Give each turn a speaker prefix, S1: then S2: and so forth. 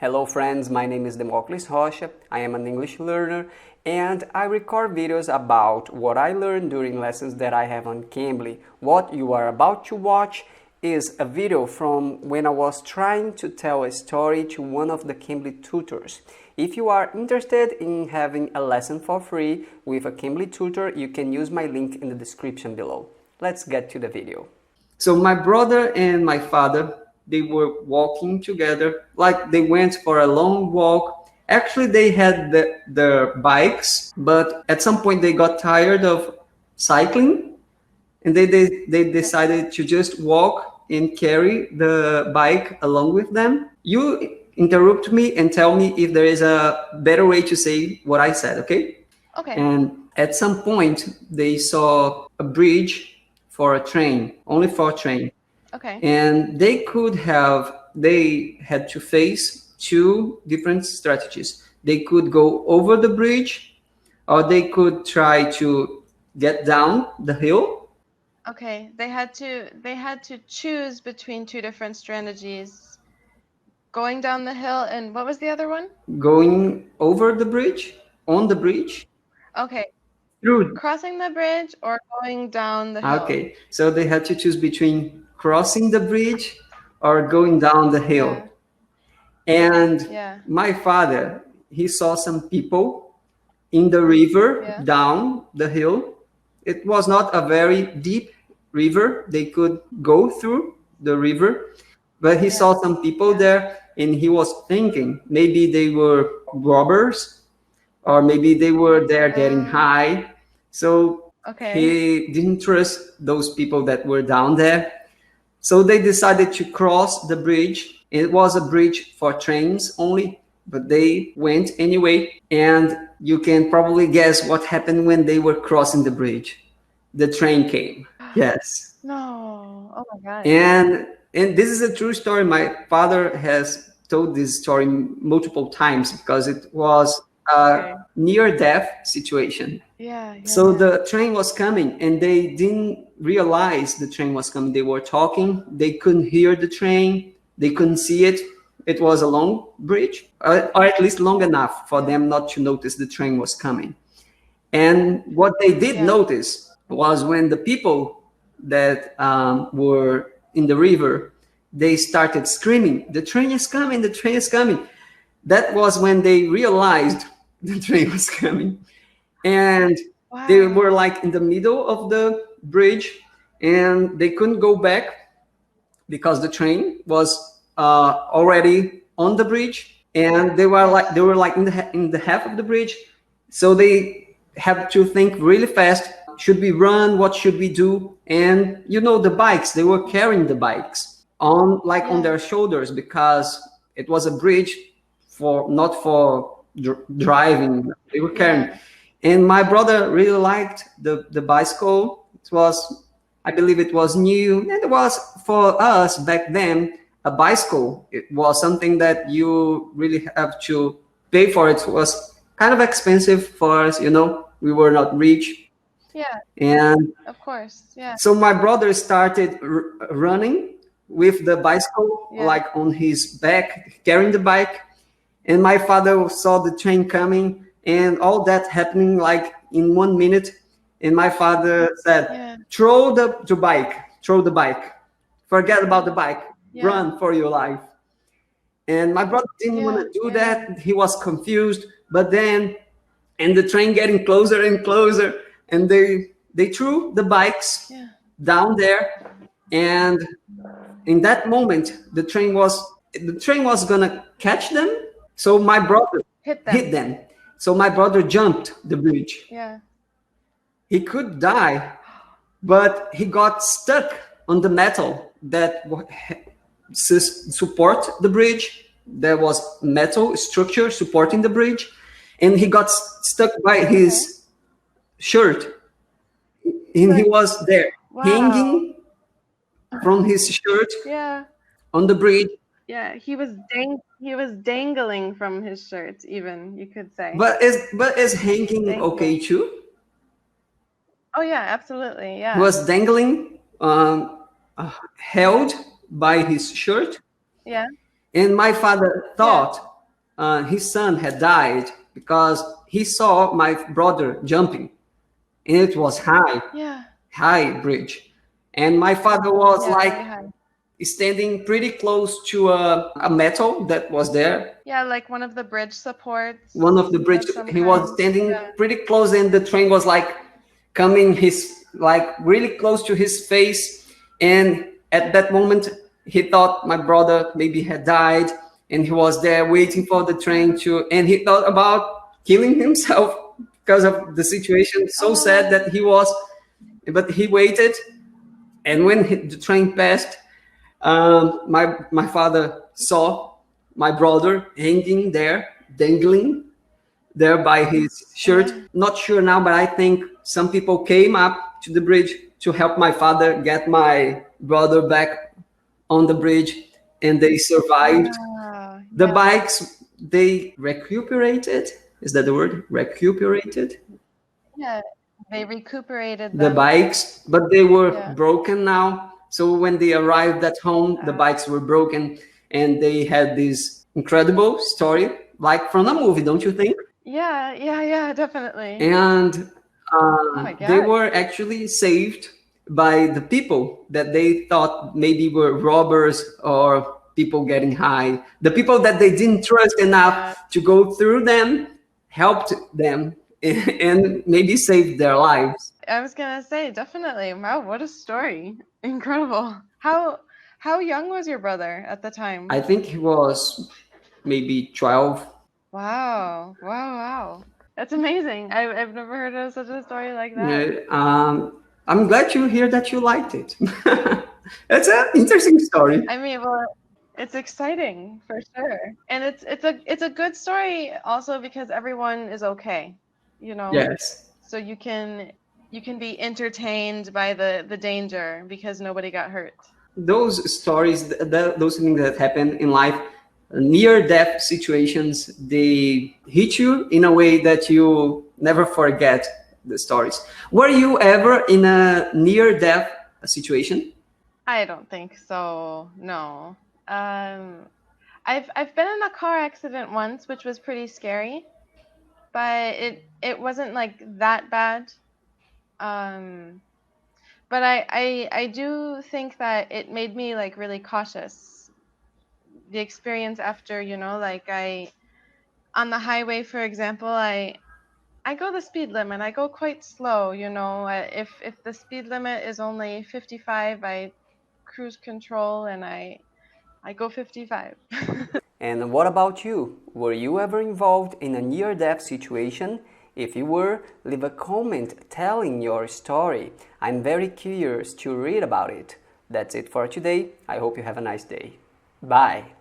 S1: Hello friends, my name is Democles Rocha. I am an English learner and I record videos about what I learned during lessons that I have on Cambly. What you are about to watch is a video from when I was trying to tell a story to one of the Cambly tutors. If you are interested in having a lesson for free with a Cambly tutor, you can use my link in the description below. Let's get to the video. So my brother and my father, they were walking together, like they went for a long walk. Actually, they had their bikes, but at some point they got tired of cycling and they decided to just walk and carry the bike along with them. You interrupt me and tell me if there is a better way to say what I said, okay?
S2: Okay.
S1: And at some point, they saw a bridge for a train, only for a train.
S2: Okay.
S1: And they had to face two different strategies. They could go over the bridge or they could try to get down the hill.
S2: Okay. They had to choose between two different strategies. Going down the hill and what was the other one?
S1: Going over the bridge, on the bridge.
S2: Okay.
S1: Through.
S2: Crossing the bridge or going down the hill?
S1: Okay. So they had to choose between crossing the bridge or going down the hill.
S2: Yeah.
S1: And my father, he saw some people in the river down the hill. It was not a very deep river. They could go through the river, but he saw some people there and he was thinking maybe they were robbers or maybe they were there getting high. So he didn't trust those people that were down there. So they decided to cross the bridge. It was a bridge for trains only, but they went anyway. And you can probably guess what happened when they were crossing the bridge. The train came. Yes.
S2: No. Oh my God.
S1: And this is a true story. My father has told this story multiple times because it was a near-death situation. So the train was coming and they didn't realize the train was coming. They were talking, they couldn't hear the train, they couldn't see it. It was a long bridge, or at least long enough for them not to notice the train was coming. And what they did notice was when the people that were in the river, they started screaming, "The train is coming, the train is coming." That was when they realized the train was coming. And they were like in the middle of the bridge and they couldn't go back because the train was already on the bridge, and they were like in the half of the bridge. So they had to think really fast. Should we run? What should we do? And you know, the bikes, they were carrying the bikes on their shoulders because it was a bridge for not for driving. They were carrying. And my brother really liked the bicycle. It was, I believe it was new. And it was, for us back then, a bicycle. It was something that you really have to pay for. It was kind of expensive for us, you know. We were not rich.
S2: Yeah.
S1: And
S2: of course, yeah.
S1: So my brother started running with the bicycle, like on his back, carrying the bike. And my father saw the train coming and all that happening like in 1 minute. And my father said, throw the bike, forget about the bike, run for your life. And my brother didn't want to do that. He was confused, but then, and the train getting closer and closer, and they threw the bikes down there. And in that moment, the train was gonna catch them. So my brother hit them. So my brother jumped the bridge. He could die, but he got stuck on the metal that support the bridge. There was metal structure supporting the bridge, and he got stuck by his shirt. And he was there hanging from his shirt on the bridge.
S2: Yeah, he was dangling from his shirt, even, you could say.
S1: But is hanging okay too?
S2: Oh yeah, absolutely. Yeah.
S1: He was dangling, held by his shirt.
S2: Yeah.
S1: And my father thought his son had died because he saw my brother jumping, and it was high bridge, and my father was like standing pretty close to a metal that was there.
S2: Yeah, like one of the bridge supports.
S1: One of the bridge, he was standing pretty close, and the train was like coming his like really close to his face. And at that moment, he thought my brother maybe had died, and he was there waiting for the train to, and he thought about killing himself because of the situation. So sad that he was, but he waited. And when the train passed, my father saw my brother hanging there, dangling there by his shirt. Not sure now, but I think some people came up to the bridge to help my father get my brother back on the bridge, and they survived. The bikes, they recuperated. Is that the word? Recuperated?
S2: Yeah, they recuperated
S1: the bikes, but they were broken now. So when they arrived at home, the bikes were broken, and they had this incredible story, like from a movie, don't you think?
S2: Yeah, definitely.
S1: And they were actually saved by the people that they thought maybe were robbers or people getting high. The people that they didn't trust enough to go through them helped them and maybe saved their lives.
S2: I was gonna say, definitely. Wow, what a story. Incredible. How young was your brother at the time?
S1: I think he was maybe 12.
S2: Wow. That's amazing. I've never heard of such a story like that.
S1: I'm glad to hear that you liked it. It's an interesting story.
S2: I mean, well, it's exciting for sure. And it's a good story also because everyone is okay, you know?
S1: Yes.
S2: So you can be entertained by the danger because nobody got hurt.
S1: Those stories, those things that happen in life, near-death situations, they hit you in a way that you never forget the stories. Were you ever in a near-death situation?
S2: I don't think so. No. I've been in a car accident once, which was pretty scary, but it wasn't like that bad. But I do think that it made me like really cautious. The experience after, like on the highway, for example, I go the speed limit. I go quite slow, if the speed limit is only 55, I cruise control and I go 55.
S1: And what about you? Were you ever involved in a near-death situation? If you were, leave a comment telling your story. I'm very curious to read about it. That's it for today. I hope you have a nice day. Bye.